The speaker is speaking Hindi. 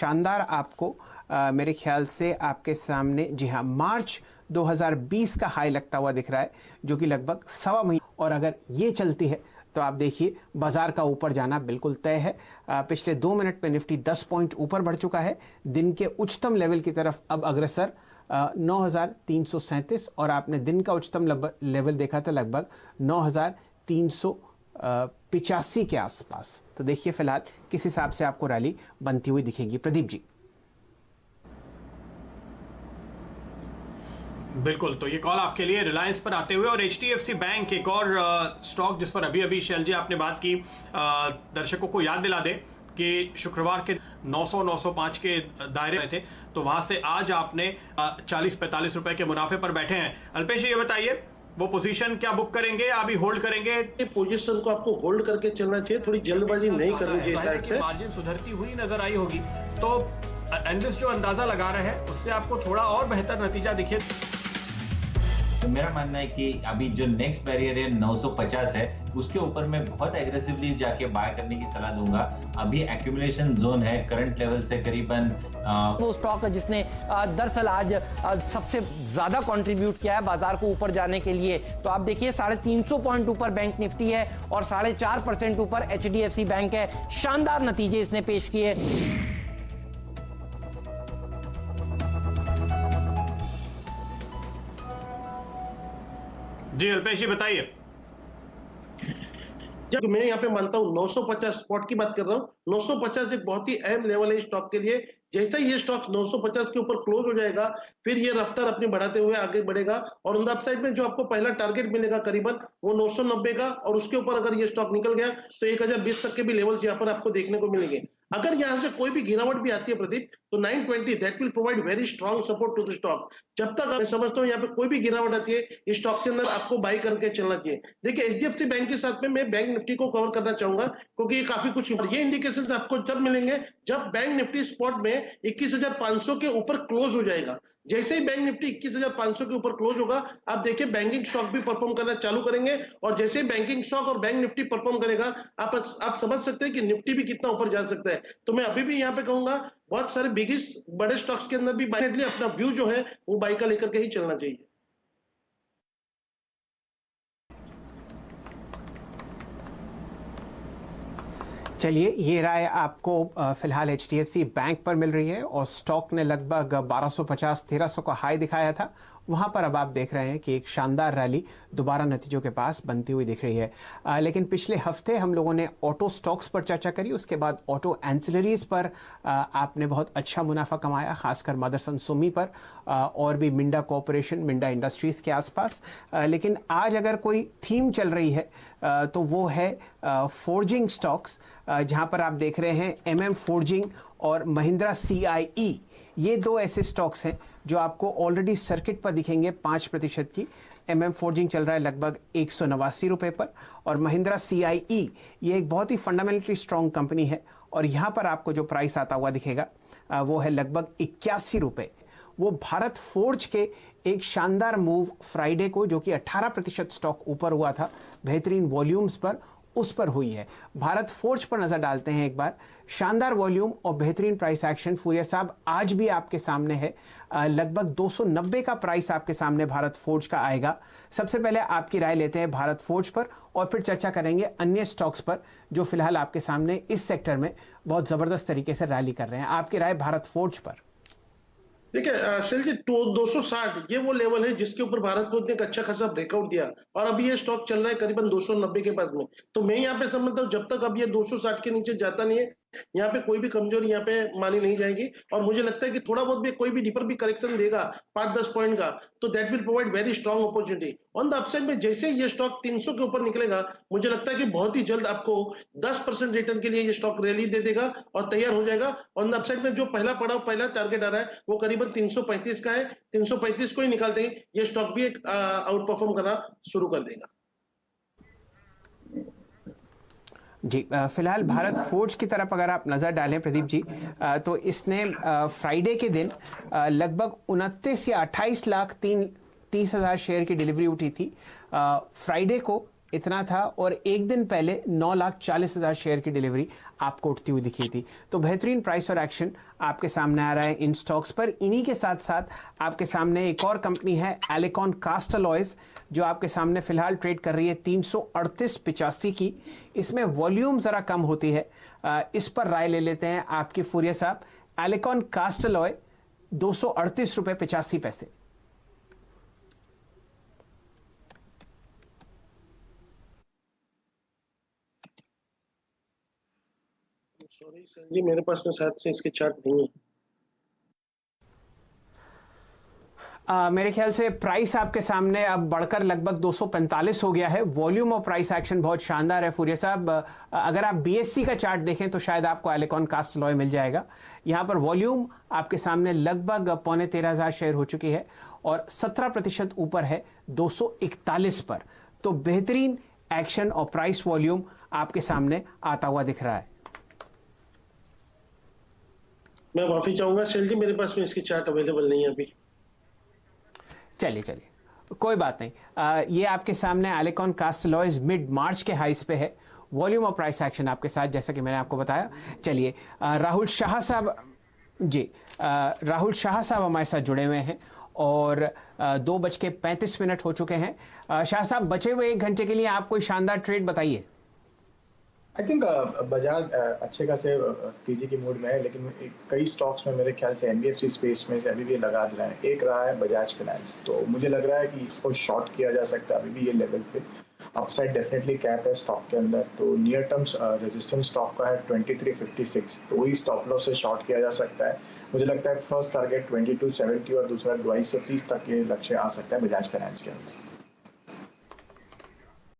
शानदार आपको मेरे ख्याल से आपके सामने, जी हाँ, मार्च 2020 का हाई लगता हुआ दिख रहा है, जो कि लगभग 1.25 महीने, और अगर ये चलती है तो आप देखिए बाजार का ऊपर जाना बिल्कुल तय है। पिछले 2 मिनट में निफ्टी 10 पॉइंट ऊपर बढ़ चुका है, दिन के उच्चतम लेवल की तरफ अब अग्रसर 9,337, और आपने दिन का उच्चतम लेवल देखा था लगभग 9,385 के आसपास। तो देखिए फिलहाल किस हिसाब से आपको रैली बनती हुई दिखेगी। प्रदीप जी। बिल्कुल, तो ये कॉल आपके लिए रिलायंस पर आते हुए, और एचडीएफसी बैंक एक और स्टॉक जिस पर अभी अभी शैल जी आपने बात की, दर्शकों को याद दिला दे कि शुक्रवार के 900-905 के दायरे में थे, तो वहां से आज आपने 40-45 रुपए के मुनाफे पर बैठे हैं। अल्पेश ये बताइए, वो पोजीशन क्या बुक करेंगे या अभी होल्ड करेंगे? पोजीशन को आपको होल्ड करके चलना चाहिए, थोड़ी जल्दबाजी नहीं करनी चाहिए। साइड से मार्जिन सुधरती हुई नजर आई होगी, तो एनालिस्ट जो अंदाजा लगा रहे हैं उससे आपको थोड़ा और बेहतर नतीजा दिखे। तो मेरा मानना है कि अभी जो नेक्स्ट बैरियर है 950 है, उसके ऊपर मैं बहुत एग्रेसिवली जाके बाय करने की सलाह दूंगा। अभी एक्यूमुलेशन जोन है करंट लेवल से करीबन वो स्टॉक है जिसने दरअसल आज सबसे ज्यादा कंट्रीब्यूट किया है बाजार को ऊपर जाने के लिए। तो आप देखिए 350 पॉइंट ऊपर बैंक निफ्टी है और 4.5% ऊपर एचडीएफसी बैंक है। शानदार नतीजे इसने पेश किए। जी अल्पेश जी बताइए। जब मैं यहाँ पे मानता हूँ 950 स्पॉट की बात कर रहा हूँ, 950 एक बहुत ही अहम लेवल है स्टॉक के लिए। जैसा ही ये स्टॉक 950 के ऊपर क्लोज हो जाएगा, फिर ये रफ्तार अपनी बढ़ाते हुए आगे बढ़ेगा, और ऑन द अपसाइड में जो आपको पहला टारगेट मिलेगा करीबन वो 990 का, और उसके ऊपर अगर ये स्टॉक निकल गया तो 1020 तक के भी लेवल्स यहाँ पर आपको देखने को मिलेंगे। अगर यहां से कोई भी गिरावट भी आती है प्रदीप, तो 920 that will provide very strong support to the stock. जब तक मैं समझता हूं यहाँ पे कोई भी गिरावट आती है, इस स्टॉक के अंदर आपको बाई करके चलना चाहिए। देखिए एचडीएफसी बैंक के साथ में मैं बैंक निफ्टी को कवर करना चाहूंगा, क्योंकि ये काफी कुछ ये इंडिकेशंस आपको जब मिलेंगे जब बैंक निफ्टी स्पॉट में 21,500 के ऊपर क्लोज हो जाएगा। जैसे ही बैंक निफ्टी 21,500 के ऊपर क्लोज होगा, आप देखिए बैंकिंग स्टॉक भी परफॉर्म करना चालू करेंगे, और जैसे ही बैंकिंग स्टॉक और बैंक निफ्टी परफॉर्म करेगा, आप समझ सकते हैं कि निफ्टी भी कितना ऊपर जा सकता है। तो मैं अभी भी यहाँ पे कहूंगा बहुत सारे बिगेस्ट बड़े स्टॉक्स के अंदर भी अपना व्यू जो है वो बाई का लेकर के ही चलना चाहिए। चलिए, ये राय आपको फिलहाल एचडीएफसी बैंक पर मिल रही है, और स्टॉक ने लगभग 1250-1300 का हाई दिखाया था। वहाँ पर अब आप देख रहे हैं कि एक शानदार रैली दोबारा नतीजों के पास बनती हुई दिख रही है। लेकिन पिछले हफ्ते हम लोगों ने ऑटो स्टॉक्स पर चर्चा करी, उसके बाद ऑटो एंसिलरीज पर आपने बहुत अच्छा मुनाफा कमाया, खासकर मदरसन सुमी पर, और भी मिंडा कॉरपोरेशन, मिंडा इंडस्ट्रीज़ के आसपास। लेकिन आज अगर कोई थीम चल रही है तो वो है फोर्जिंग स्टॉक्स, जहाँ पर आप देख रहे हैं MM फोर्जिंग और महिंद्रा CIE। ये दो ऐसे स्टॉक्स हैं जो आपको ऑलरेडी सर्किट पर दिखेंगे 5% की। MM फोर्जिंग चल रहा है लगभग 189 रुपये पर, और महिंद्रा CIE ये एक बहुत ही फंडामेंटली स्ट्रॉन्ग कंपनी है, और यहाँ पर आपको जो प्राइस आता हुआ दिखेगा वो है लगभग 81 रुपये। वो भारत फोर्ज के एक शानदार मूव फ्राइडे को, जो कि 18% स्टॉक ऊपर हुआ था बेहतरीन वॉल्यूम्स पर, उस पर हुई है। भारत फोर्ज पर नजर डालते हैं एक बार। शानदार वॉल्यूम और बेहतरीन प्राइस एक्शन। फूरिया साहब आज भी आपके सामने है, लगभग 290 का प्राइस आपके सामने भारत फोर्ज का आएगा। सबसे पहले आपकी राय लेते हैं भारत फोर्ज पर, और फिर चर्चा करेंगे अन्य स्टॉक्स पर जो फिलहाल आपके सामने इस सेक्टर में बहुत जबरदस्त तरीके से रैली कर रहे हैं। आपकी राय भारत फोर्ज पर? देखिए शैल जी, 260 ये वो लेवल है जिसके ऊपर भारत फोर्ज ने एक अच्छा खासा ब्रेकआउट दिया, और अभी ये स्टॉक चल रहा है करीबन 290 के पास में। तो मैं यहाँ पे समझता हूँ जब तक अब ये 260 के नीचे जाता नहीं है, यहाँ पे कोई भी कमजोरी यहाँ पे मानी नहीं जाएगी, और मुझे लगता है कि थोड़ा बहुत भी कोई भी डीपर भी करेक्शन देगा 5-10 पॉइंट का, तो that will provide very strong opportunity on the upside में। जैसे ये स्टॉक 300 के ऊपर निकलेगा, मुझे लगता है कि बहुत ही जल्द आपको 10% रिटर्न के लिए ये स्टॉक रैली दे देगा और तैयार हो जाएगा। ऑन द अपसाइड में जो पहला टारगेट आ रहा है वो करीबन 335 का है। 335 को ही निकालते ही ये स्टॉक भी एक आउट परफॉर्म करना शुरू कर देगा। जी, फिलहाल भारत फोर्ज की तरफ अगर आप नज़र डालें प्रदीप जी, तो इसने फ्राइडे के दिन लगभग 29 या 28 लाख 30 हज़ार शेयर की डिलीवरी उठी थी। फ्राइडे को इतना था और एक दिन पहले 9,40,000 शेयर की डिलीवरी आपको उठती हुई दिखी थी। तो बेहतरीन प्राइस और एक्शन आपके सामने आ रहा है इन स्टॉक्स पर। इन्हीं के साथ साथ आपके सामने एक और कंपनी है एलिकॉन कास्ट अलॉयज, जो आपके सामने फिलहाल ट्रेड कर रही है 338.85 की। इसमें वॉल्यूम ज़रा कम होती है, इस पर राय ले लेते हैं आपकी फुरिया साहब। एलिकॉन कास्ट अलॉय 238 रुपये 85 पैसे। सॉरी सर जी, मेरे पास में शायद से इसके चार्ट नहीं है। मेरे ख्याल से प्राइस आपके सामने अब बढ़कर लगभग 245 हो गया है। वॉल्यूम और प्राइस एक्शन बहुत शानदार है फुरिया साहब। अगर आप बीएससी का चार्ट देखें तो शायद आपको एलिकॉन कास्ट अलॉय मिल जाएगा। यहाँ पर वॉल्यूम आपके सामने लगभग 13,500 शेयर हो चुकी है और 17% ऊपर है 241 पर। तो बेहतरीन एक्शन और प्राइस वॉल्यूम आपके सामने आता हुआ दिख रहा है। मैं माफी चाहूंगा शैल जी, मेरे पास में इसकी चार्ट अवेलेबल नहीं है अभी। चलिए कोई बात नहीं। ये आपके सामने Alicon cast alloys mid March के हाइस पे है। वॉल्यूम और प्राइस एक्शन आपके साथ जैसा कि मैंने आपको बताया। चलिए राहुल शाह साहब जी, राहुल शाह साहब हमारे साथ जुड़े हुए हैं और 2:35 हो चुके हैं। शाह साहब, बचे हुए 1 घंटे के लिए आप कोई शानदार ट्रेड बताइए। आई थिंक बाजार अच्छे खासे तेजी की मूड में है, लेकिन कई स्टॉक्स में मेरे ख्याल से एनबीएफसी स्पेस में से अभी भी लगा रहे हैं। एक रहा है बजाज फाइनेंस, तो मुझे लग रहा है कि इसको शॉर्ट किया जा सकता है अभी भी ये लेवल पे। अपसाइड डेफिनेटली कैप है स्टॉक के अंदर, तो नियर टर्म रेजिस्टेंस स्टॉक का है 2356, तो वही स्टॉप लॉस से शॉर्ट किया जा सकता है। मुझे लगता है फर्स्ट टारगेट 2270 और दूसरा 2230 तक ये लक्ष्य आ सकता है बजाज फाइनेंस के अंदर।